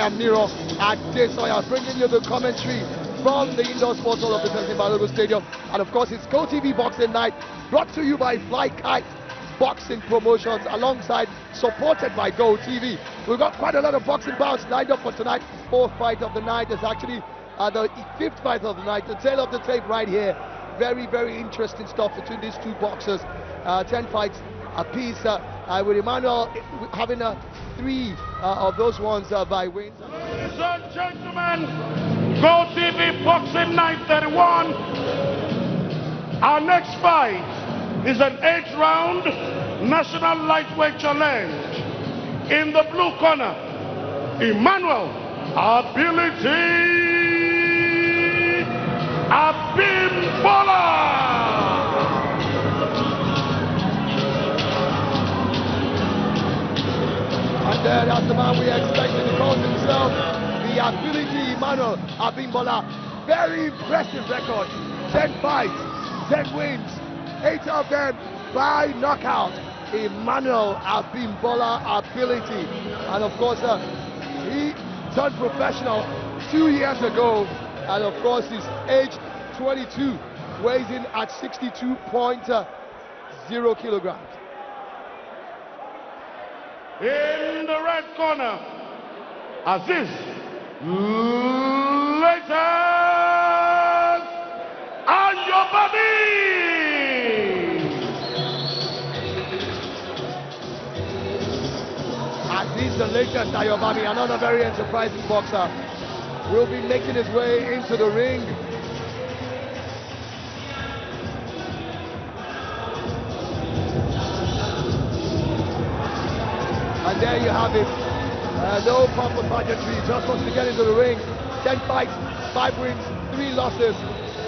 I am Nero Adesoya, bringing you the commentary from the indoor sports hall of the President Balogun Stadium. And of course, it's Go TV Boxing Night, brought to you by Fly Kite Boxing Promotions, alongside supported by Go TV. We've got quite a lot of boxing bouts lined up for tonight. Fourth fight of the night is actually the fifth fight of the night, the tail of the tape right here. Very, very interesting stuff between these two boxers. 10 fights apiece, with Emmanuel having 3 of those ones by wins. Ladies and gentlemen, Go TV Boxing Night 31. Our next fight is an 8-round National Lightweight Challenge. In the blue corner, Emmanuel Abimbola. And that's the man we expected. He calls himself the Ability Emmanuel Abimbola. Very impressive record. 10 fights, 10 wins, 8 of them by knockout. Emmanuel Abimbola Ability. And of course, he turned professional 2 years ago. And of course, he's aged 22, weighs in at 62.0 kilograms. In the red corner, Azeez, latest Ayobami. Azeez, the latest Ayobami, another very enterprising boxer, will be making his way into the ring. And there you have it. No pump of pageantry, just wants to get into the ring. 10 fights, 5 wins, 3 losses,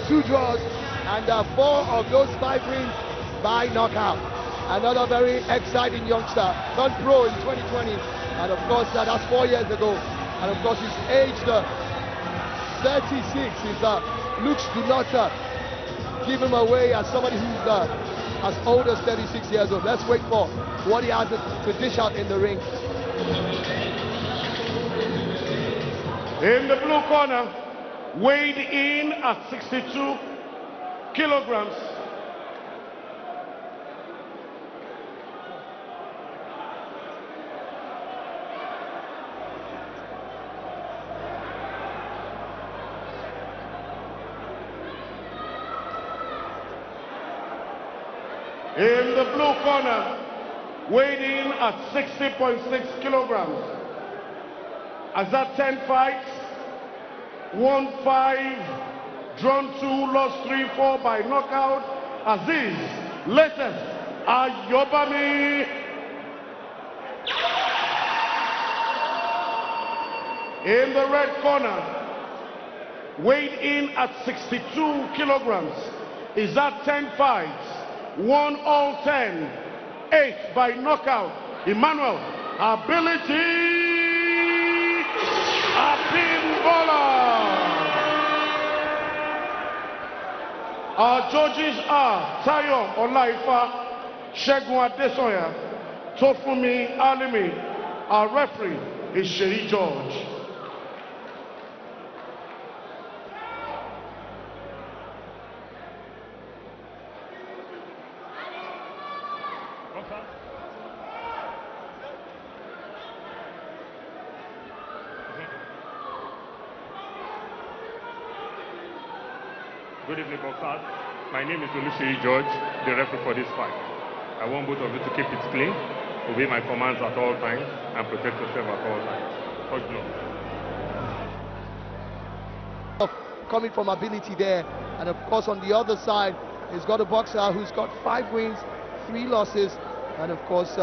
2 draws, and 4 of those 5 wins by knockout. Another very exciting youngster, turned pro in 2020, and of course that's 4 years ago. And of course he's aged 36. His looks do not give him away as somebody who's as old as 36 years old. Let's wait for what he has to dish out in the ring. In the blue corner, weighed in at 62 kilograms. In the blue corner, weighed in at 60.6 kilograms. As that 10 fights, won 5, drawn 2, lost 3, 4 by knockout. Azeez, latest Ayobami. In the red corner, weighed in at 62 kilograms. Is that 10 fights? Won all 10, 8 by knockout. Emmanuel Ability Abimbola. Our judges are Tayo Olaifa, Segun Adesoya, Tofumi Alimi. Our referee is Sheyi George. Good evening, boxers. My name is Sheyi George, the referee for this fight. I want both of you to keep it clean, obey my commands at all times, and protect yourself at all times. Touch blood. Coming from Ability there, and of course on the other side, he's got a boxer who's got 5 wins, 3 losses, and of course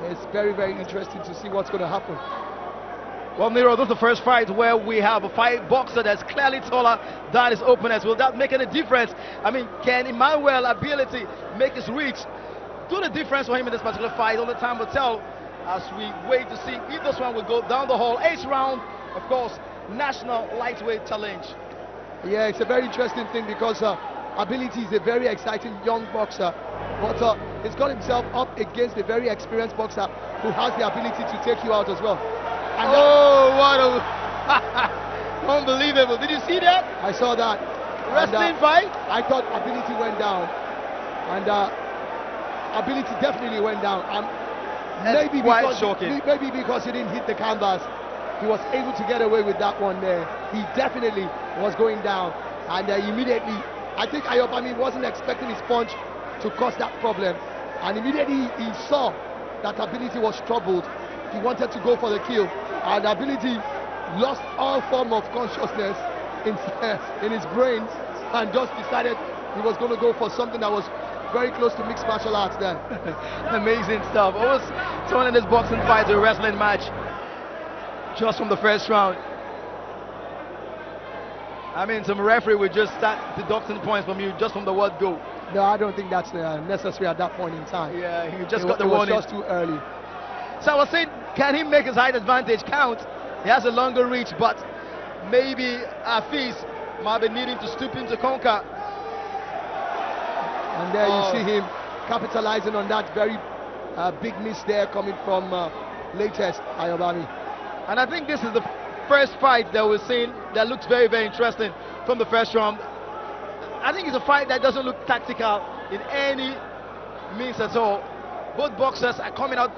it's very, very interesting to see what's going to happen. Well, Miro, this is the first fight where we have a fight boxer that's clearly taller than his opponents. Will that make any difference? I mean, can Emmanuel Ability make his reach do the difference for him in this particular fight? Only time will tell as we wait to see if this one will go down the hall. 8th round, of course, National Lightweight Challenge. Yeah, it's a very interesting thing because Ability is a very exciting young boxer, but he's got himself up against a very experienced boxer who has the ability to take you out as well. And oh, what a unbelievable! Did you see that I saw that. wrestling And, fight? I thought ability went down, and ability definitely went down. And That's maybe quite because shocking. maybe because he didn't hit the canvas, he was able to get away with that one there. He definitely was going down, and immediately, I think Ayobami wasn't expecting his punch to cause that problem, and immediately he saw that ability was troubled. He wanted to go for the kill, and ability lost all form of consciousness in his brain, and just decided he was going to go for something that was very close to mixed martial arts then. Amazing stuff. Almost turning this boxing fight to a wrestling match just from the first round. I mean, some referee will just start deducting points from you just from the word go. No, I don't think that's necessary at that point in time. Yeah, he just It got the was warning. just too early. So I was saying, can he make his height advantage count? He has a longer reach, but maybe Azeez might be needing to stoop in to conquer. And there you see him capitalizing on that very big miss there coming from latest Ayobami. And I think this is the first fight that we're seeing that looks very, very interesting from the first round. I think it's a fight that doesn't look tactical in any means at all. Both boxers are coming out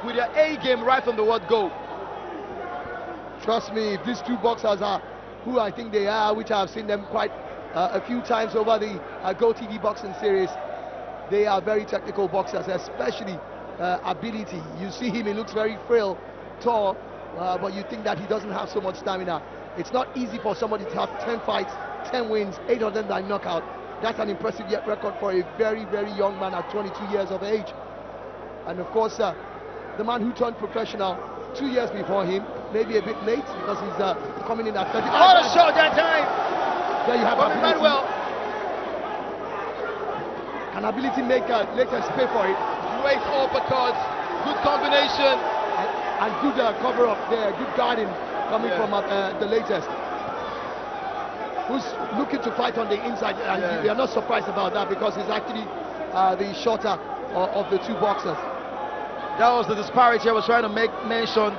with their A game right from the word go. Trust me, if these two boxers are who I think they are, which I've seen them quite a few times over the Go TV boxing series, they are very technical boxers, especially ability. You see him, he looks very frail, tall, but you think that he doesn't have so much stamina. It's not easy for somebody to have 10 fights, 10 wins, 8 of them by knockout. That's an impressive yet record for a very, very young man at 22 years of age. And of course, the man who turned professional 2 years before him, maybe a bit late because he's coming in at 30. What a shot that time! There you have From ability. Emmanuel. Can ability make latest pay for it? Great uppercuts, good combination. And good cover up there, good guarding coming from the latest. Who's looking to fight on the inside, and you're not surprised about that because he's actually the shorter of the two boxers. That was the disparity I was trying to make mention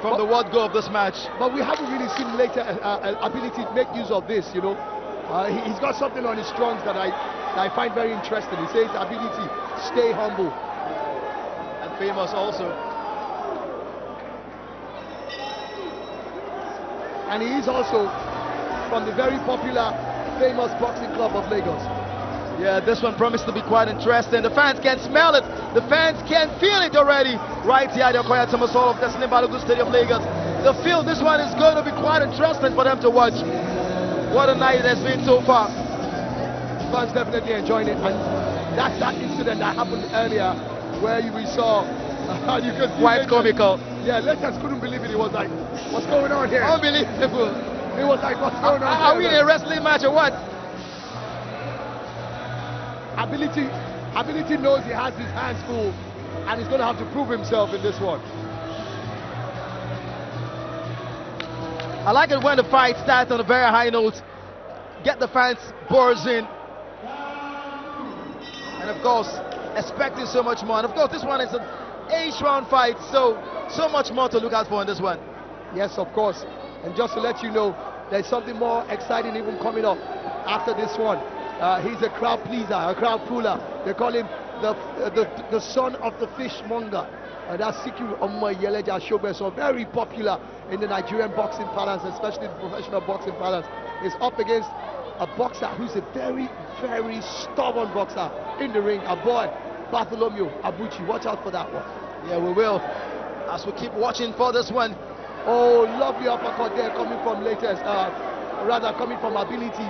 from the word go of this match. But we haven't really seen later ability to make use of this, you know. He's got something on his strongs that I find very interesting. He says ability, stay humble. And famous also. And he is also from the very popular, famous boxing club of Lagos. Yeah, this one promised to be quite interesting. The fans can smell it. The fans can feel it already. Right here at the Okoya Thomas Hall of Destiny Balogun Stadium, Lagos. The feel this one is going to be quite interesting for them to watch. What a night it has been so far. Fans definitely enjoying it. And that's that incident that happened earlier where we saw, you could see Quite comical. Yeah, Lakers couldn't believe it. He was like, what's going on here? Unbelievable. He was like, what's going on Are we here? in a wrestling match or what? Ability knows he has his hands full and he's going to have to prove himself in this one. I like it when the fight starts on a very high note. Get the fans buzzing. And of course, expecting so much more. And of course, this one is an 8-round fight, so much more to look out for in this one. Yes, of course. And just to let you know, there's something more exciting even coming up after this one. He's a crowd pleaser, a crowd puller. They call him the son of the fishmonger. That's Sikiru Omoyeleja Shobe, so very popular in the Nigerian boxing parlance, especially the professional boxing parlance. He's up against a boxer who's a very, very stubborn boxer in the ring. A boy, Bartholomew Abuchi. Watch out for that one. Yeah, we will. As we keep watching for this one. Oh, lovely uppercut there coming from latest, rather coming from ability.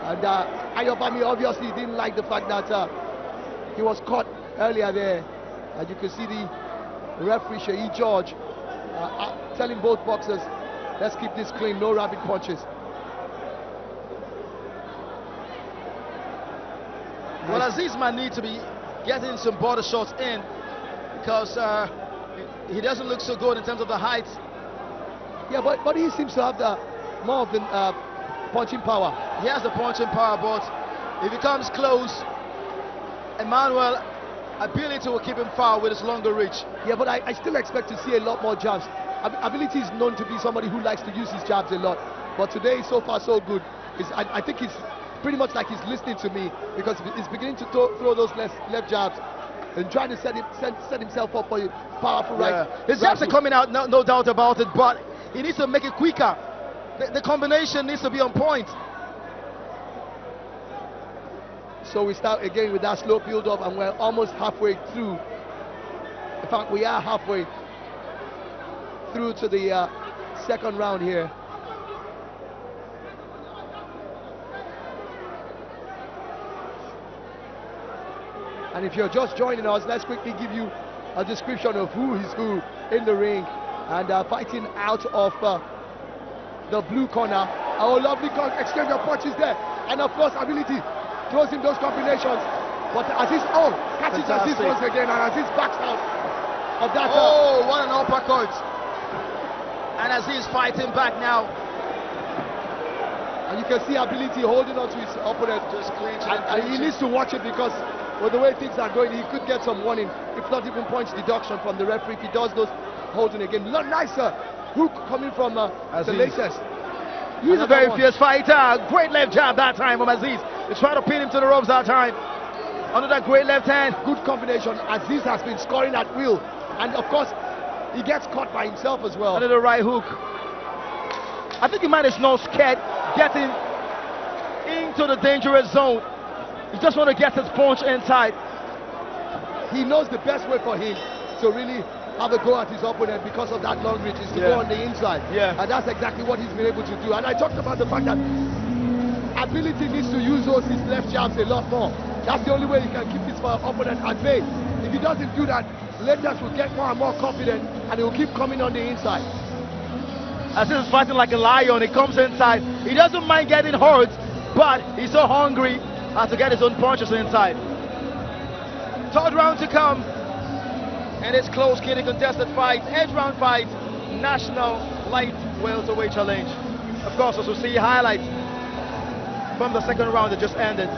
And Ayobami obviously didn't like the fact that he was caught earlier there. And you can see the referee, Sheyi George, telling both boxers, let's keep this clean, no rabbit punches. Well, Azeez might need to be getting some border shots in because he doesn't look so good in terms of the height. Yeah, but he seems to have more of the punching power. He has the punching power, but if he comes close, Emmanuel ability will keep him far with his longer reach. Yeah, but I still expect to see a lot more jabs. Ability is known to be somebody who likes to use his jabs a lot. But today, so far, so good. I think he's pretty much like he's listening to me, because he's beginning to throw those left jabs and trying to set himself up for a powerful right. His jabs are coming out, no doubt about it, but he needs to make it quicker. The combination needs to be on point. So we start again with that slow build-up, and we're almost halfway through. In fact, we are halfway through to the second round here. And if you're just joining us, let's quickly give you a description of who is who in the ring. And fighting out of the blue corner, our lovely exchange of punches there. And of course, Ability throws in those combinations. But Azeez, catches Azeez once again, and Azeez backs out of that. What an uppercut. And Azeez fighting back now. And you can see Ability holding on to his opponent. Just clinching. And he needs to watch it, because with the way things are going, he could get some warning, if not even points deduction from the referee if he does those holding again. Nice hook coming from the latest. He's a very fierce fighter. Great left jab that time from Azeez. He's trying to pin him to the ropes that time. Under that great left hand. Good combination. Azeez has been scoring at will. And of course, he gets caught by himself as well. Under the right hook. I think he might is not scared getting into the dangerous zone. He just want to get his punch inside. He knows the best way for him to really have a go at his opponent because of that long reach is to go on the inside. And that's exactly what he's been able to do. And I talked about the fact that Ability needs to use his left jabs a lot more. That's the only way he can keep his opponent at bay. If he doesn't do that, Lakers will get more and more confident, and he will keep coming on the inside. Azeez is fighting like a lion. He comes inside. He doesn't mind getting hurt, but he's so hungry to get his own punches inside. Third round to come. And it's close, kiddy contested fight, 8th round fight, National Light Welterweight Challenge. Of course, as we see highlights from the second round that just ended.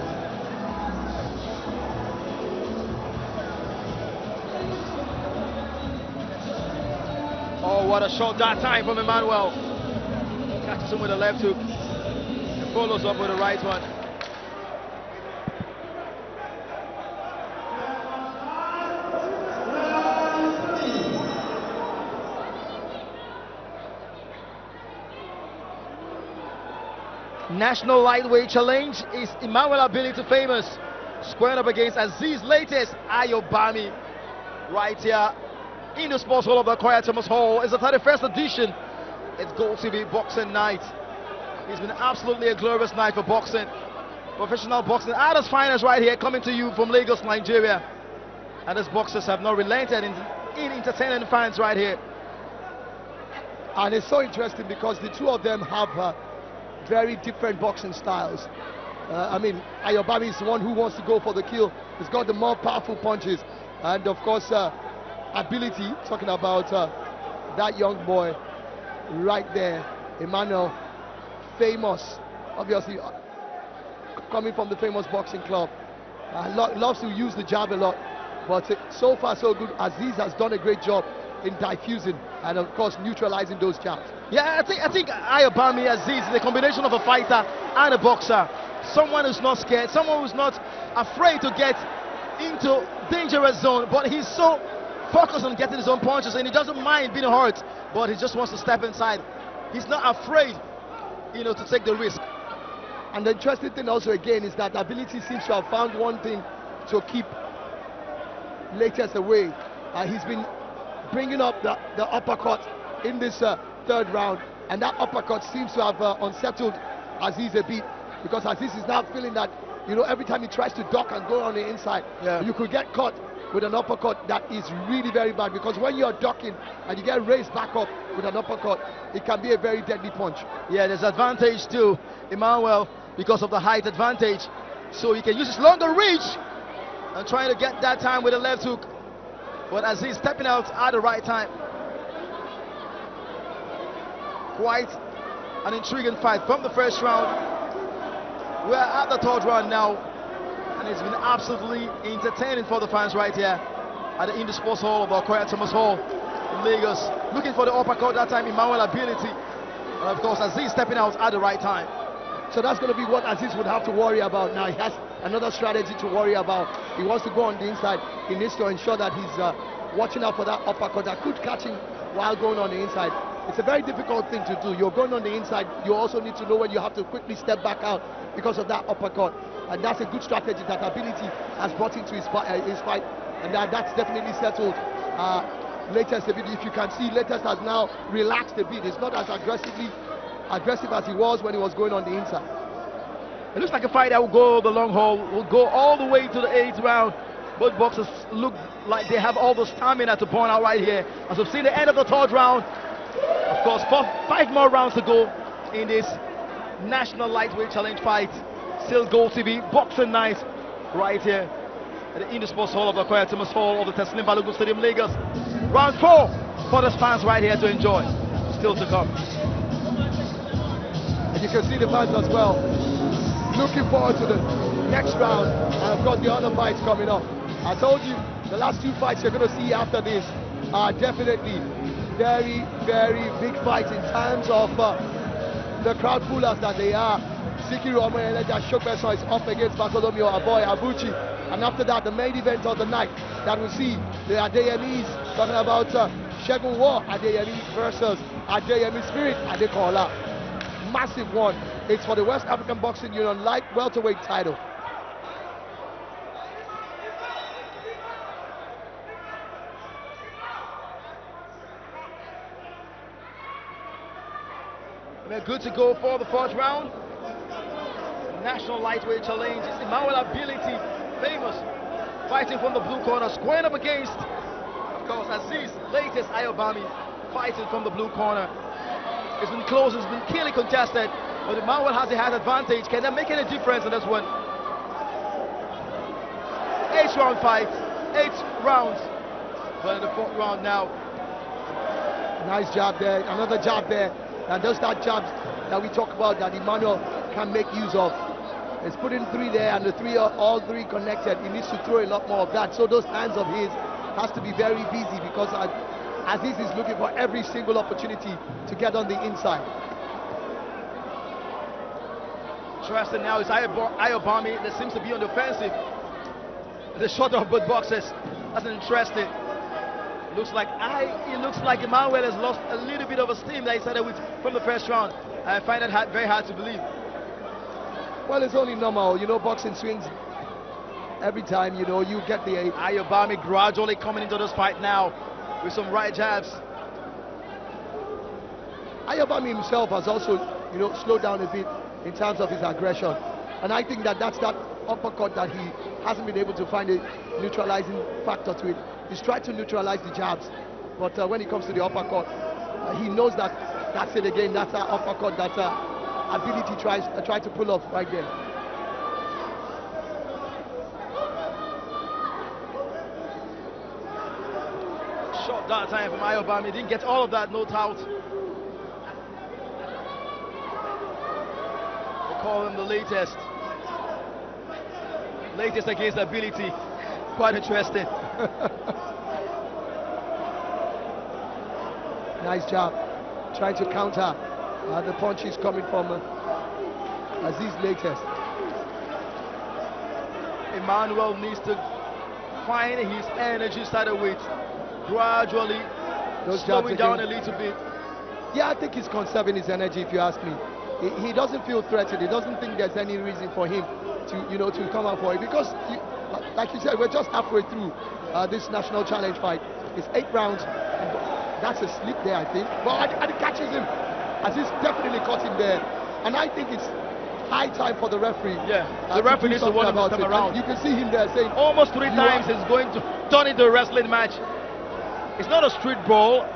Oh, what a shot that time from Emmanuel. Catches him with a left hook and follows up with a right one. National Lightweight Challenge is Emmanuel Ability famous, squaring up against Azeez latest Ayobami, right here in the sports hall of the Quiet Thomas Hall. It's the 31st edition. It's Gold TV Boxing Night. It's been absolutely a glorious night for boxing, professional boxing. Adults finals right here, coming to you from Lagos, Nigeria. And these boxers have not relented in entertaining fans right here. And it's so interesting because the two of them have very different boxing styles. I mean, Ayobami is the one who wants to go for the kill. He's got the more powerful punches. And of course, Ability, talking about that young boy right there, Emmanuel, famous, obviously coming from the famous boxing club. Loves to use the jab a lot. But so far, so good. Azeez has done a great job in diffusing and, of course, neutralizing those jabs. Yeah, I think Ayobami Azeez is a combination of a fighter and a boxer. Someone who's not scared, someone who's not afraid to get into dangerous zone, but he's so focused on getting his own punches, and he doesn't mind being hurt, but he just wants to step inside. He's not afraid, to take the risk. And the interesting thing also again is that Ability seems to have found one thing to keep Latest away. He's been bringing up the uppercut in this third round, and that uppercut seems to have unsettled Azeez a bit, because Azeez is now feeling that every time he tries to duck and go on the inside, you could get caught with an uppercut that is really very bad, because when you're ducking and you get raised back up with an uppercut, it can be a very deadly punch. Yeah, there's advantage to Emmanuel because of the height advantage, so he can use his longer reach and trying to get that time with a left hook, but Azeez stepping out at the right time. Quite an intriguing fight from the first round. We're at the third round now. And it's been absolutely entertaining for the fans right here at the Indie Sports Hall of the Okoya Thomas Hall in Lagos. Looking for the uppercut that time, Emmanuel ability. And of course, Azeez stepping out at the right time. So that's going to be what Azeez would have to worry about now. He has another strategy to worry about. He wants to go on the inside. He needs to ensure that he's watching out for that uppercut that could catch him while going on the inside. It's a very difficult thing to do. You're going on the inside. You also need to know when you have to quickly step back out because of that uppercut. And that's a good strategy that Ability has brought into his fight. And that's definitely settled. Latest a bit, if you can see, Latest has now relaxed a bit. It's not as aggressive as he was when he was going on the inside. It looks like a fight that will go the long haul, will go all the way to the 8th round. Both boxers look like they have all the stamina to burn out right here. As we've seen the end of the 3rd round. Of course, 5 more rounds to go in this National Lightweight Challenge fight. Still Gold TV, boxing night right here at the Indie Sports Hall of the Okoya Thomas Hall of the Teslim Balogun Stadium, Lagos. Round 4 for the fans right here to enjoy. Still to come. And you can see the fans as well looking forward to the next round, and of course the other fights coming up. I told you the last 2 fights you're going to see after this are definitely very, very big fights in terms of the crowd pullers that they are. Sikiru Omoyeleja Shokbeso is up against Bartholomew Aboy Abuchi, and after that the main event of the night that we'll see the Adeyemis talking about Shegun War Adeyemi versus Adeyemi Spirit Adekola. Massive one. It's for the West African Boxing Union light welterweight title. We're good to go for the 4th round. National Lightweight Challenge. It's Emmanuel Ability, famous, fighting from the blue corner, squaring up against, of course, Azeez, Latest Ayobami, fighting from the blue corner. It's been close, it's been clearly contested, but Emmanuel has the hard advantage. Can that make any difference in this one? 8th round fight, 8 rounds, but in the 4th round now. Nice jab there, another jab there, and just that jab that we talk about that Emmanuel can make use of. He's putting 3 there, and the 3 are all 3 connected. He needs to throw a lot more of that, so those hands of his has to be very busy, because Azeez is looking for every single opportunity to get on the inside. Interesting now is Ayobami that seems to be on the offensive. The shorter of both boxers. That's interesting. It looks like Emmanuel has lost a little bit of a steam that he started with from the 1st round. I find it very hard to believe. Well, it's only normal, you know, boxing swings every time, you know, you get the... Ayobami gradually coming into this fight now with some right jabs. Ayobami himself has also, you know, slowed down a bit in terms of his aggression, and I think that that's that uppercut that he hasn't been able to find a neutralizing factor to it. He's tried to neutralize the jabs, but when it comes to the uppercut, he knows that that's it again. That's that uppercut that Ability tried to pull off right there. Short that time from Ayobami, didn't get all of that, no doubt. They call him the latest against Ability. Quite interesting. Nice job, trying to counter the punches coming from Azeez Latest. Emmanuel needs to find his energy, started with gradually slowing down a little bit. Yeah, I think he's conserving his energy, if you ask me. He doesn't feel threatened. He doesn't think there's any reason for him to, you know, to come out for it, because, like you said, we're just halfway through this national challenge fight. It's 8 rounds. That's a slip there, I think. But and it catches him. Azeez definitely caught him there, and I think it's high time for the referee. Yeah, the referee needs to warn him to come around. You can see him there saying almost 3 times he's going to turn into a wrestling match. It's not a street brawl.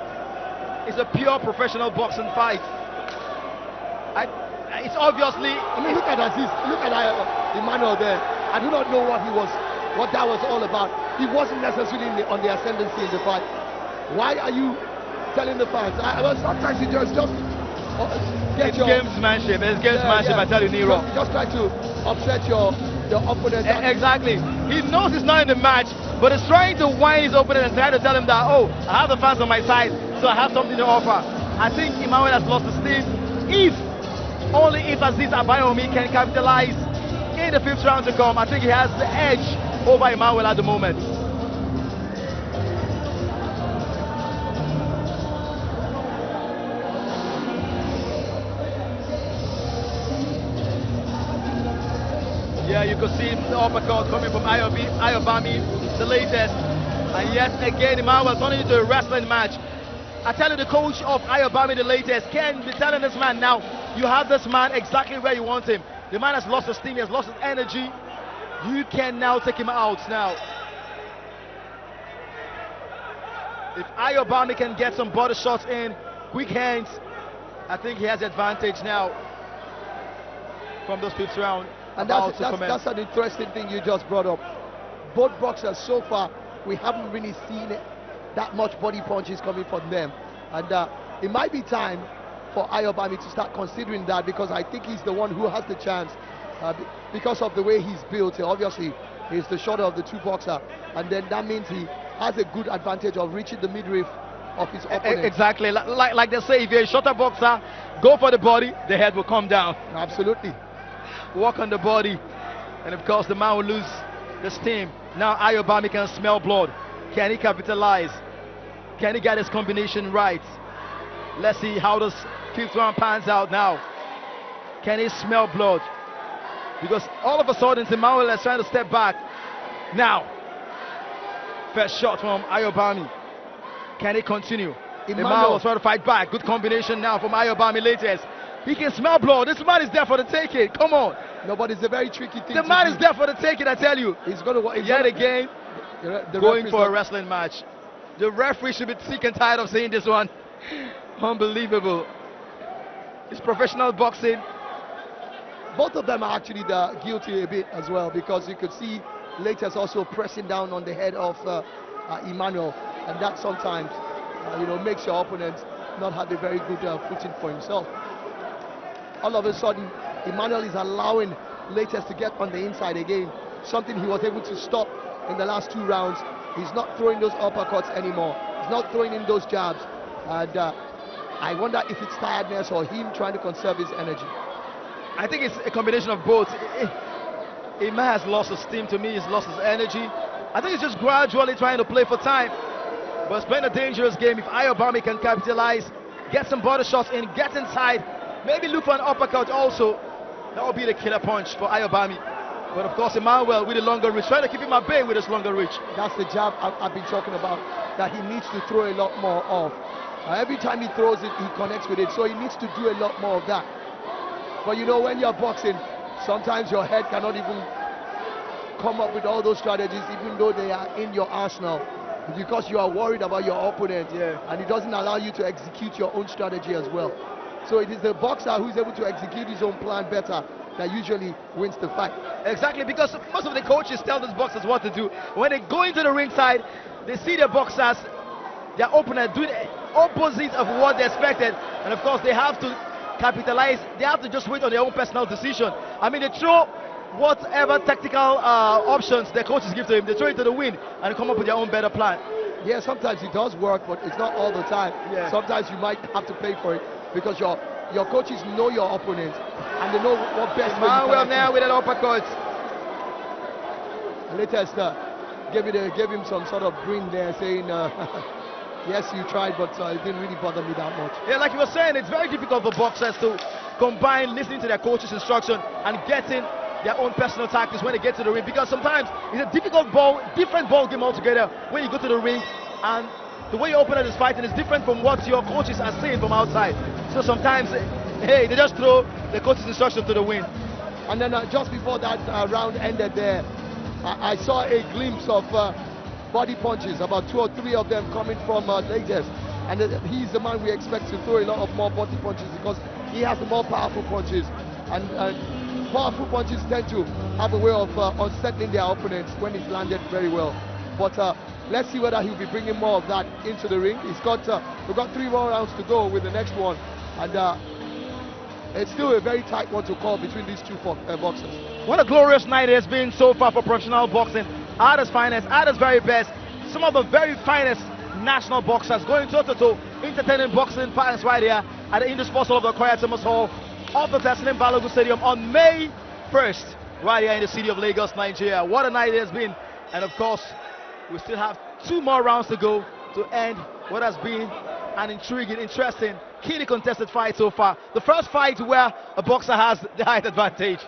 It's a pure professional boxing fight. It's obviously. I mean, look at Azeez. Look at Emmanuel there. I do not know what that was all about. He wasn't necessarily on the ascendancy in the fight. Why are you telling the fans? Well, sometimes you just get it's gamesmanship. It's gamesmanship. I tell you, Nero. Just try to upset your the opponent. Exactly. He knows he's not in the match, but he's trying to whine his opponent and try to tell him that, oh, I have the fans on my side, so I have something to offer. I think Emmanuel has lost the steam. Only if Azeez Ayobami can capitalize in the 5th round to come, I think he has the edge over Emmanuel at the moment. Yeah, you could see the uppercut coming from Ayobami, the latest. And yet again, Emmanuel turning into a wrestling match. I tell you, the coach of Ayobami, the latest, can be telling this man now, you have this man exactly where you want him. The man has lost his steam, he has lost his energy. You can now take him out now. If Ayobami can get some body shots in, quick hands, I think he has the advantage now from those 5th round. And that's an interesting thing you just brought up. Both boxers so far, we haven't really seen that much body punches coming from them. And it might be time for Ayobami to start considering that, because I think he's the one who has the chance because of the way he's built. Obviously, he's the shorter of the 2 boxers, and then that means he has a good advantage of reaching the midriff of his opponent. Exactly. Like they say, if you're a shorter boxer, go for the body, the head will come down. Absolutely. Walk on the body, and of course the man will lose the steam. Now Ayobami can smell blood. Can he capitalize? Can he get his combination right? Let's see how this 5th round pans out now. Can he smell blood? Because all of a sudden Emmanuel is trying to step back. Now, first shot from Ayobami. Can he continue? Emmanuel trying to fight back. Good combination now from Ayobami latest. He can smell blood. This man is there for the taking. Come on. No, but it's a very tricky thing. The man is there for the taking, I tell you. He's going to yet again going for a wrestling match. The referee should be sick and tired of seeing this one. Unbelievable. It's professional boxing. Both of them are actually guilty a bit as well, because you could see Latest also pressing down on the head of Emmanuel, and that sometimes makes your opponent not have a very good footing for himself. All of a sudden, Emmanuel is allowing Latest to get on the inside again, something he was able to stop in the last 2 rounds. He's not throwing those uppercuts anymore. He's not throwing in those jabs. And I wonder if it's tiredness or him trying to conserve his energy. I think it's a combination of both. Emma has lost his steam to me. He's lost his energy. I think he's just gradually trying to play for time. But it's playing a dangerous game. If Ayobami can capitalize, get some body shots in, get inside, maybe look for an uppercut also, that would be the killer punch for Ayobami. But of course, Emmanuel with a longer reach, trying to keep him at bay with his longer reach. That's the jab I've been talking about, that he needs to throw a lot more of. Every time he throws it, he connects with it, so he needs to do a lot more of that. But when you're boxing, sometimes your head cannot even come up with all those strategies, even though they are in your arsenal, because you are worried about your opponent, and it doesn't allow you to execute your own strategy as well. So it is the boxer who is able to execute his own plan better that usually wins the fight. Exactly, because most of the coaches tell these boxers what to do. When they go into the ringside, they see their boxers, their opponent, doing the opposite of what they expected, and of course they have to capitalize. They have to just wait on their own personal decision. I mean, they throw whatever tactical options their coaches give to him, they throw it to the wind and come up with their own better plan. Yeah, sometimes it does work, but it's not all the time. Yeah. Sometimes you might have to pay for it, because your coaches know your opponent and they know what best way you can now with an uppercut. Latest gave him some sort of grin there, saying yes, you tried, but it didn't really bother me that much. Yeah, like you were saying, it's very difficult for boxers to combine listening to their coach's instruction and getting their own personal tactics when they get to the ring, because sometimes it's a different ball game altogether when you go to the ring, and the way your opponent is fighting is different from what your coaches are saying from outside. So sometimes, hey, they just throw the coach's instruction to the wind. And then just before that round ended there, I saw a glimpse of body punches, about 2 or 3 of them coming from Latest. And he's the man we expect to throw a lot of more body punches, because he has the more powerful punches. And powerful punches tend to have a way of unsettling their opponents when it's landed very well. But let's see whether he'll be bringing more of that into the ring. We've got 3 more rounds to go with the next one. And it's still a very tight one to call between these two boxers. What a glorious night it has been so far for professional boxing. At its finest, at its very best. Some of the very finest national boxers going toe-to-toe, entertaining boxing fans right here at the Indus Sports Hall of the Koya Thomas Hall of the Teslim Balogun Stadium on May 1st, right here in the city of Lagos, Nigeria. What a night it has been. And of course, we still have 2 more rounds to go to end what has been an intriguing, interesting, keenly contested fight so far. The first fight where a boxer has the height advantage.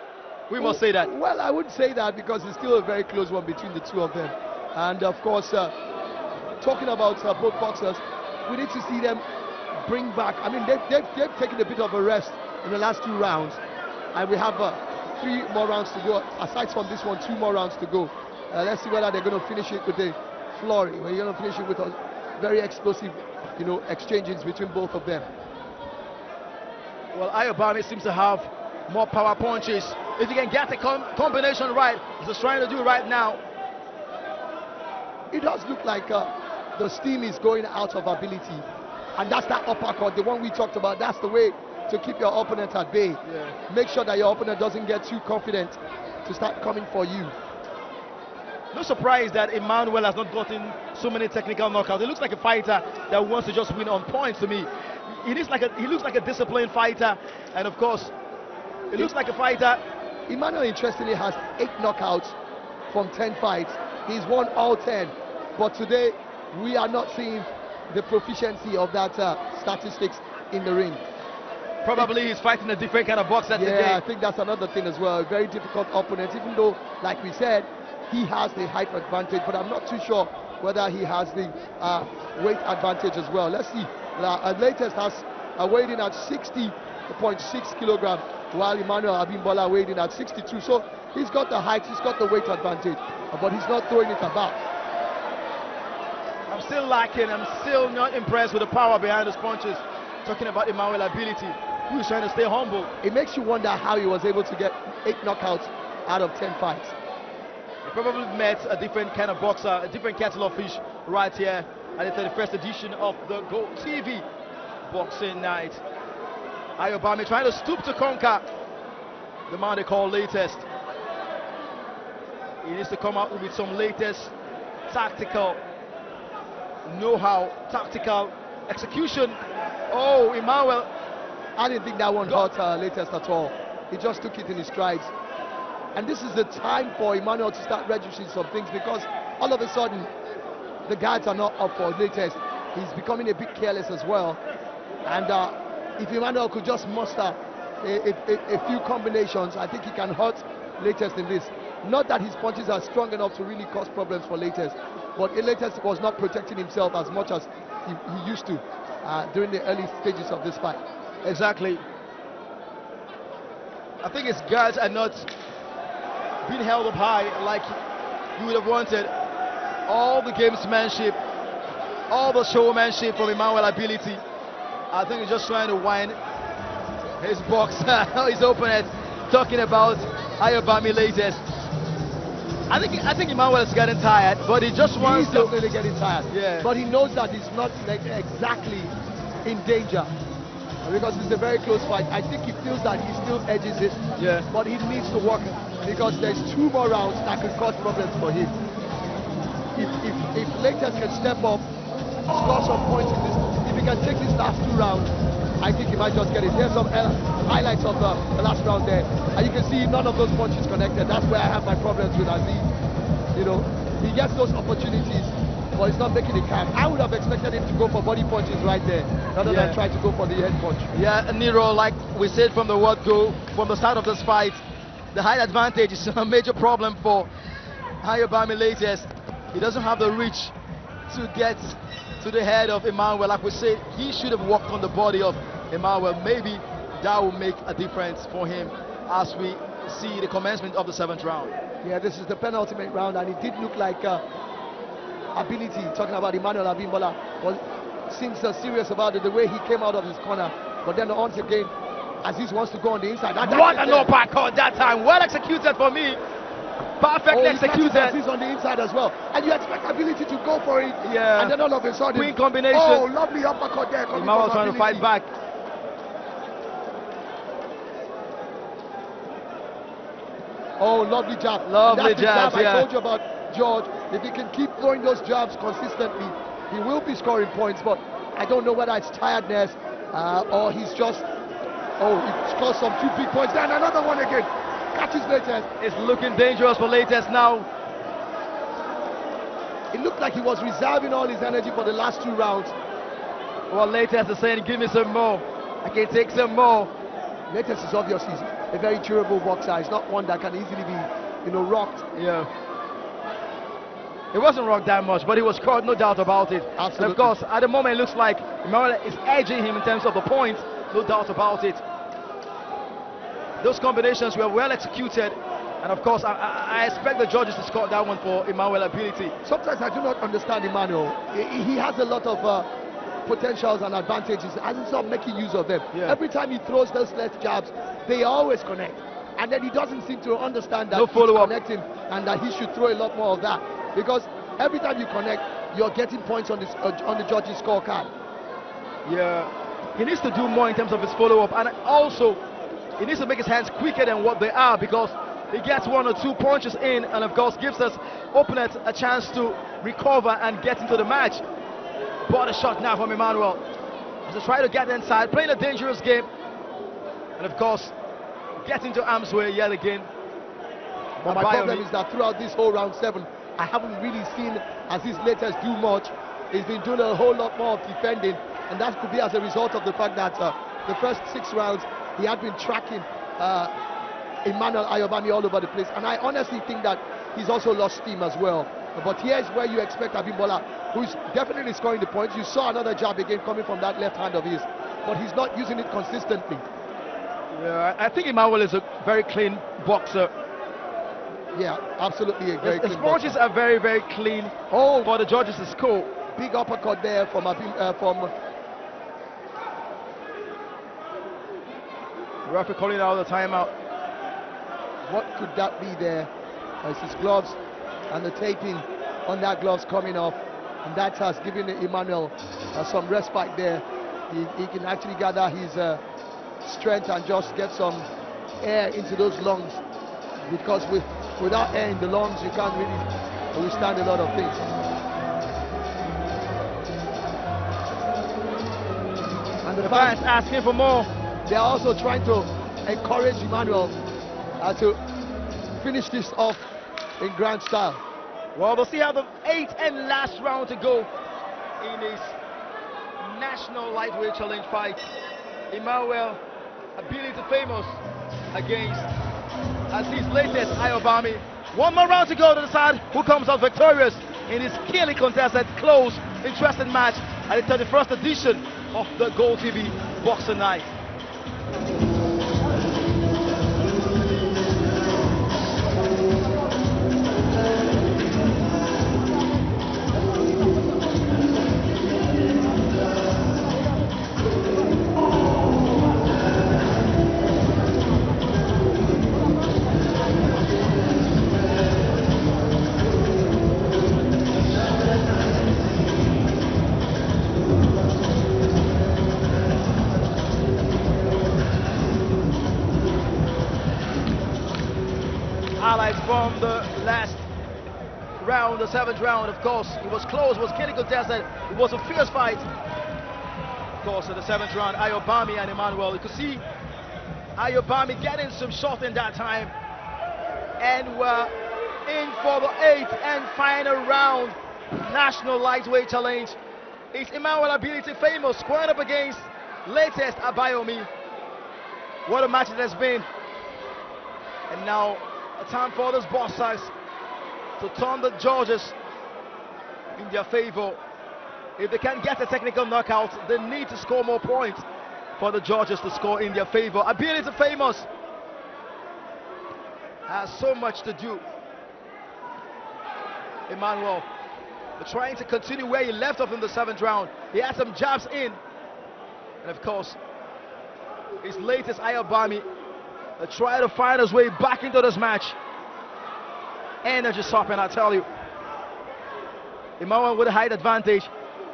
We must say that. Well, I wouldn't say that because it's still a very close one between the two of them. And of course, talking about both boxers, we need to see them bring back. I mean, they've taken a bit of a rest in the last 2 rounds. And we have 3 more rounds to go. Aside from this one, 2 more rounds to go. Let's see whether they're going to finish it with a flurry. We're going to finish it with a very explosive, exchanges between both of them. Well, Ayobami seems to have more power punches. If he can get the combination right, as he's trying to do right now. It does look like the steam is going out of ability. And that's that uppercut, the one we talked about. That's the way to keep your opponent at bay. Yeah. Make sure that your opponent doesn't get too confident to start coming for you. No surprise that Emmanuel has not gotten so many technical knockouts. He looks like a fighter that wants to just win on points to me. He looks like a disciplined fighter, and of course, he looks like a fighter. Emmanuel, interestingly, has 8 knockouts from 10 fights. He's won all 10, but today we are not seeing the proficiency of that statistics in the ring. Probably he's fighting a different kind of boxer today. Yeah, I think that's another thing as well. A very difficult opponent, even though, like we said, he has the height advantage, but I'm not too sure whether he has the weight advantage as well. Let's see. Latest has weighed in at 60.6 kilograms, while Emmanuel Abimbola weighed in at 62. So he's got the height, he's got the weight advantage, but he's not throwing it about. I'm still lacking. I'm still not impressed with the power behind his punches. Talking about Emmanuel's ability, he was trying to stay humble. It makes you wonder how he was able to get 8 knockouts out of 10 fights. He probably met a different kind of boxer, a different kettle of fish right here at the 31st edition of the Go TV Boxing Night. Ayobami trying to stoop to conquer the man they call latest. He needs to come out with some latest tactical know-how, tactical execution. Oh, Emmanuel. I didn't think that one hurt latest at all. He just took it in his strides. And this is the time for Emmanuel to start registering some things, because all of a sudden the guards are not up for latest. He's becoming a bit careless as well. And if Emmanuel could just muster a few combinations, I think he can hurt latest in this. Not that his punches are strong enough to really cause problems for latest, but latest was not protecting himself as much as he used to during the early stages of this fight. Exactly. I think his guards are not being held up high like you would have wanted. All the gamesmanship, all the showmanship from Emmanuel's ability. I think he's just trying to wind his boxer, his opponent, talking about Ayobami latest. I think Emmanuel is getting tired, but he just wants to... He's definitely getting tired. Yeah. But he knows that he's not exactly in danger, because it's a very close fight. I think he feels that he still edges it. Yeah. But he needs to work, because there's 2 more rounds that could cause problems for him. If latest can step up, score some points in this, if he can take these last 2 rounds, I think he might just get it. Here's some highlights of the last round there, and you can see none of those punches connected. That's where I have my problems with Azeez. He gets those opportunities, but he's not making the count. I would have expected him to go for body punches right there, rather than try to go for the head punch. Yeah, Nero, like we said from the word go, from the start of this fight, the height advantage is a major problem for Ayobami latest. He doesn't have the reach to get to the head of Emmanuel. Like we said, he should have walked on the body of Emmanuel. Maybe that will make a difference for him as we see the commencement of the 7th round. Yeah, this is the penultimate round, and it did look like ability, talking about Emmanuel Abimbola, seems serious about it, the way he came out of his corner. But then once again, Azeez wants to go on the inside. What an uppercut that time. Well executed for me. Perfectly executed. Azeez on the inside as well. And you expect ability to go for it. Yeah. And then all of a sudden, queen combination. Oh, lovely uppercut there. Emmanuel trying to fight back. Oh, lovely jab. Lovely And that's the jab, jab yeah. I told you about George. If he can keep throwing those jabs consistently, he will be scoring points. But I don't know whether it's tiredness or he's just... Oh, he scored some 2 big points. Then another one again. Catches Latest. It's looking dangerous for Latest now. It looked like he was reserving all his energy for the last 2 rounds. Well, Latest is saying, give me some more. I can take some more. Latest is obviously a very durable boxer. He's not one that can easily be, rocked. Yeah. It wasn't rocked that much, but he was caught, no doubt about it. Absolutely. And of course, at the moment, it looks like Emmanuel is edging him in terms of the points, no doubt about it. Those combinations were well executed, and of course, I expect the judges to score that one for Emmanuel ability. Sometimes I do not understand Emmanuel. He has a lot of potentials and advantages, and he's not making use of them. Yeah. Every time he throws those left jabs, they always connect. And then he doesn't seem to understand that No follow-up. it's connecting and that he should throw a lot more of that. Because every time you connect, you're getting points on the judges' scorecard. Yeah, he needs to do more in terms of his follow-up, and also he needs to make his hands quicker than what they are, because he gets 1 or 2 punches in, and of course gives us opponent a chance to recover and get into the match. Bought a shot now from Emmanuel. Just try to get inside, playing a dangerous game, and of course getting to arm's way yet again. But my problem is that throughout this whole round 7, I haven't really seen Azeez Latest do much. He's been doing a whole lot more of defending, and that could be as a result of the fact that the first 6 rounds he had been tracking Emmanuel Ayobami all over the place, and I honestly think that he's also lost steam as well. But here's where you expect Abimbola, who's definitely scoring the points. You saw another jab again coming from that left hand of his, but he's not using it consistently. Yeah, I think Emmanuel is a very clean boxer. Yeah, absolutely a very His clean punches boxer. are very, very clean. Oh, For the judges to score. big uppercut there from Referee calling out the timeout. what could that be there? It's his gloves and the taping on that gloves coming off, and that has given Emmanuel some respite there. He can actually gather his strength and just get some air into those lungs, because without air in the lungs you can't really withstand a lot of things. And the Fans fans, asking for more. they're also trying to encourage Emmanuel to finish this off in grand style. Well, we'll see how the 8th and last round to go in this national lightweight challenge fight. Emmanuel, ability famous, against Azeez Latest Ayobami. 1 more round to go to decide who comes out victorious in this keenly contested, close, interesting match at the 31st edition of the Gold TV Boxing Night. Highlights from the last round, the 7th round. Of course, it was close, it was keenly contested, it was a fierce fight. Of course, in the 7th round, Ayobami and Emmanuel, you could see Ayobami getting some shots in that time, and we're in for the 8th and final round national lightweight challenge. It's Emmanuel ability famous squaring up against Latest Ayobami. What a match it has been. And now a time for those boxers to turn the judges in their favor. If they can get a technical knockout, they need to score more points for the judges to score in their favor. Ability famous has so much to do. Emmanuel trying to continue where he left off in the 7th round. He had some jabs in, and of course his Latest Ayobami try to find his way back into this match. Energy sopping, I tell you. Emmanuel with a height advantage,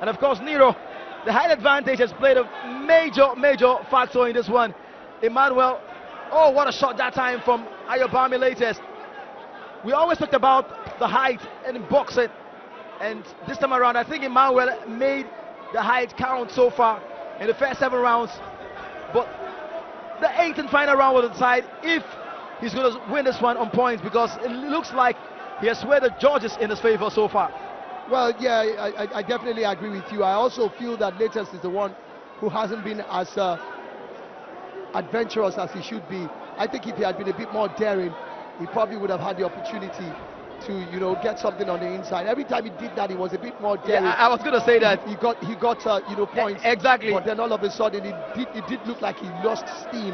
and of course Nero, the height advantage has played a major factor in this one. Emmanuel, oh, what a shot that time from Ayobami Latest. We always talked about the height in boxing, and this time around, I think Emmanuel made the height count so far in the first 7 rounds. But the 8th and final round will decide if he's going to win this one on points, because it looks like he has swayed the judges in his favor so far. Well, yeah, I definitely agree with you. I also feel that Latest is the one who hasn't been as adventurous as he should be. I think if he had been a bit more daring, he probably would have had the opportunity to, you know, get something on the inside. Every time he did that, he was a bit more daring. Yeah, I was going to say that. He got you know, points. Exactly. But then all of a sudden, it did look like he lost steam.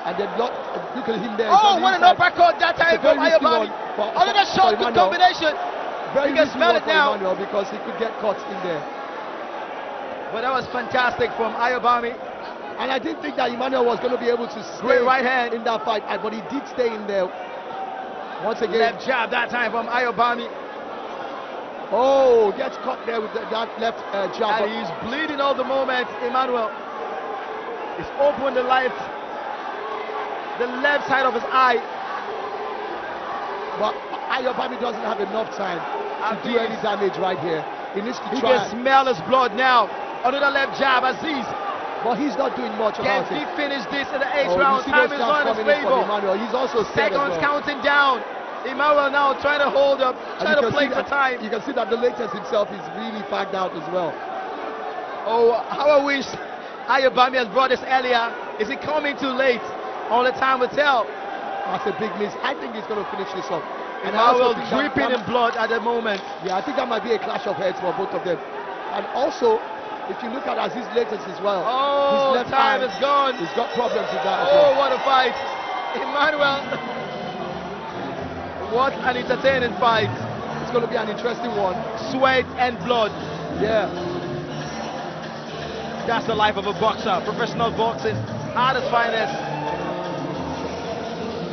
And then look at him there. Oh, what an uppercut that time from Ayobami. Another shot, good combination. Very you can smell it now. Emmanuel, because he could get caught in there. But that was fantastic from Ayobami. And I didn't think that Emmanuel was going to be able to stay right hand in that fight, but he did stay in there. Once again, left jab that time from Ayobami. Oh, gets caught there with that left jab. And he's bleeding all the moment. Emmanuel is open the left side of his eye. But Ayobami doesn't have enough time to do any damage right here. He needs to try. He can smell his blood now. Another left jab, Azeez. But he's not doing much about it. Can he finish this in the 8th round? Time is on his favor. Emmanuel. He's also seconds counting down. Emmanuel now trying to hold up, trying to play for time. You can see that the Latest himself is really fagged out as well. Oh, how I wish Ayobami has brought this earlier. Is it coming too late? Only time will tell. That's a big miss. I think he's going to finish this off. And Emmanuel dripping in blood at the moment. Yeah, I think that might be a clash of heads for both of them. And also, if you look at Azeez Latest as well, oh, his left time hand, is gone. He's got problems with that as well. Oh, what a fight. Emmanuel. What an entertaining fight. It's going to be an interesting one. Sweat and blood. Yeah. That's the life of a boxer. Professional boxing, hardest finest.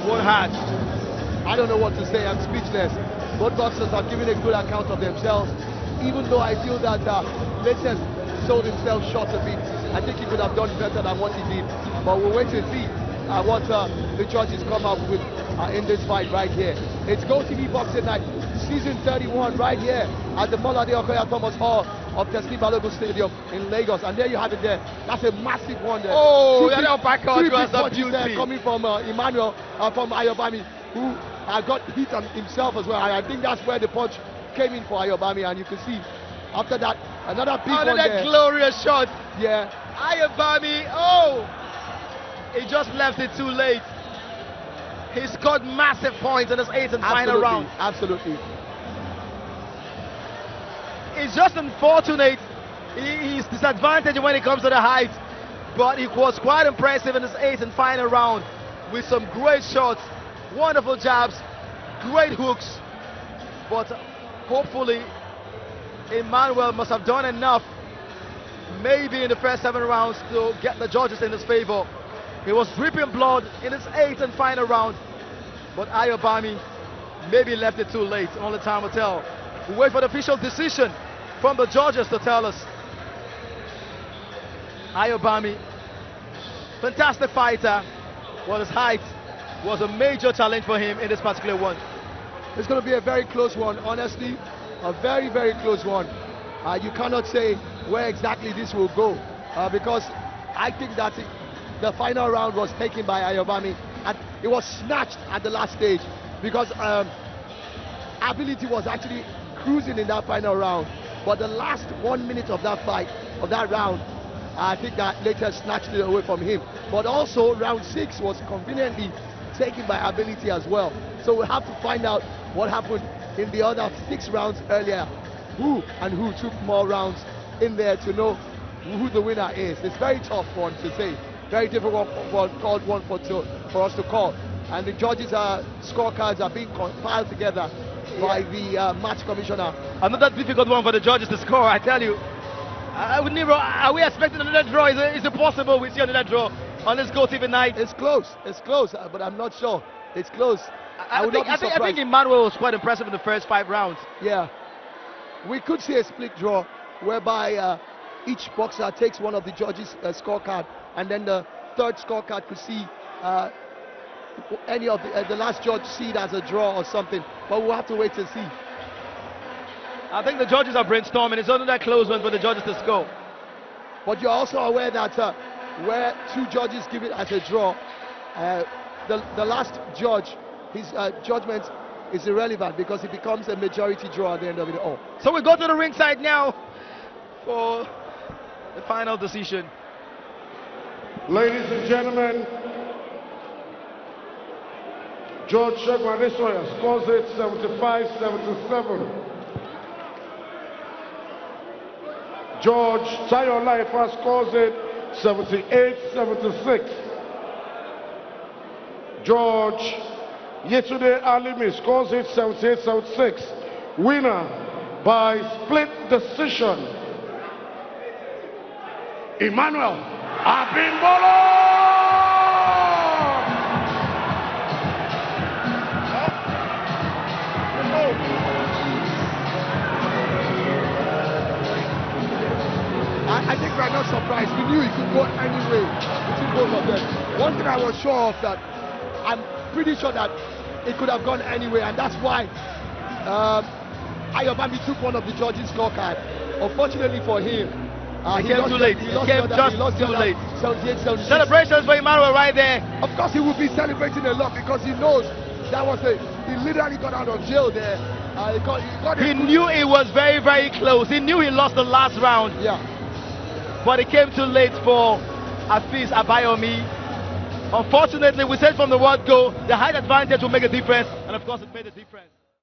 One hard. I don't know what to say. I'm speechless. Both boxers are giving a good account of themselves. Even though I feel that Latest sold himself short a bit. I think he could have done better than what he did. But we'll wait and see what the judges come up with in this fight right here. It's GoTV Boxing Night, season 31 right here at the Molade Okoya Thomas Hall of Teslim Balogun Stadium in Lagos. And there you have it there. That's a massive one there. Oh, that uppercut was a beauty. There coming from Emmanuel, from Ayobami, who got hit on himself as well. I think that's where the punch came in for Ayobami, and you can see after that another big one there. Another glorious shot. Yeah. Ayobami, oh, he just left it too late. He scored massive points in his 8th and final round. Absolutely. It's just unfortunate. He's disadvantaged when it comes to the height, but he was quite impressive in his 8th and final round with some great shots, wonderful jabs, great hooks. But hopefully, Emmanuel must have done enough, maybe in the first 7 rounds, to get the judges in his favor. He was dripping blood in his 8th and final round, but Ayobami maybe left it too late. Only time will tell. We wait for the official decision from the judges to tell us. Ayobami, fantastic fighter, but his height was a major challenge for him in this particular one. It's going to be a very close one, honestly, a very, very close one. You cannot say where exactly this will go, because I think that the final round was taken by Ayobami, and it was snatched at the last stage, because ability was actually cruising in that final round. But the last 1 minute of that fight, of that round, I think that Latest snatched it away from him. But also round 6 was conveniently taken by ability as well. So we'll have to find out what happened in the other 6 rounds earlier. Who took more rounds in there to know who the winner is. It's very tough one to say. Very difficult one for us to call. And the judges' scorecards are being compiled together by the match commissioner. Another difficult one for the judges to score, I tell you. Are we expecting another draw? Is it possible we see another draw on this GoTV night? It's close, but I'm not sure. It's close. I think Emmanuel was quite impressive in the first 5 rounds. Yeah. We could see a split draw whereby each boxer takes one of the judges' scorecard, and then the third scorecard could see any of the last judge see it as a draw or something, but we'll have to wait and see. I think the judges are brainstorming. It's not that close one for the judges to score. But you're also aware that where two judges give it as a draw, the last judge, his judgment is irrelevant because it becomes a majority draw at the end of it all. So we go to the ringside now for the final decision. Ladies and gentlemen, George Shegun Adesoya scores it 75-77. George Tayo Laifa scores it 78-76. George Yetunde Alimi scores it 78-76. Winner by split decision, Emmanuel Abimbola! I think we're not surprised. We knew it could go any way between both of them. One thing I was sure of, that I'm pretty sure that it could have gone anyway, and that's why Ayobami took one of the judges' scorecard. Unfortunately for him, he came too late. He came just too late. 78-76. Celebrations for Emmanuel right there. Of course, he will be celebrating a lot because he knows that was he literally got out of jail there. He knew it was very, very close. He knew he lost the last round. Yeah. But it came too late for Azeez Ayobami. Unfortunately, we said from the word go, the height advantage will make a difference, and of course it made a difference.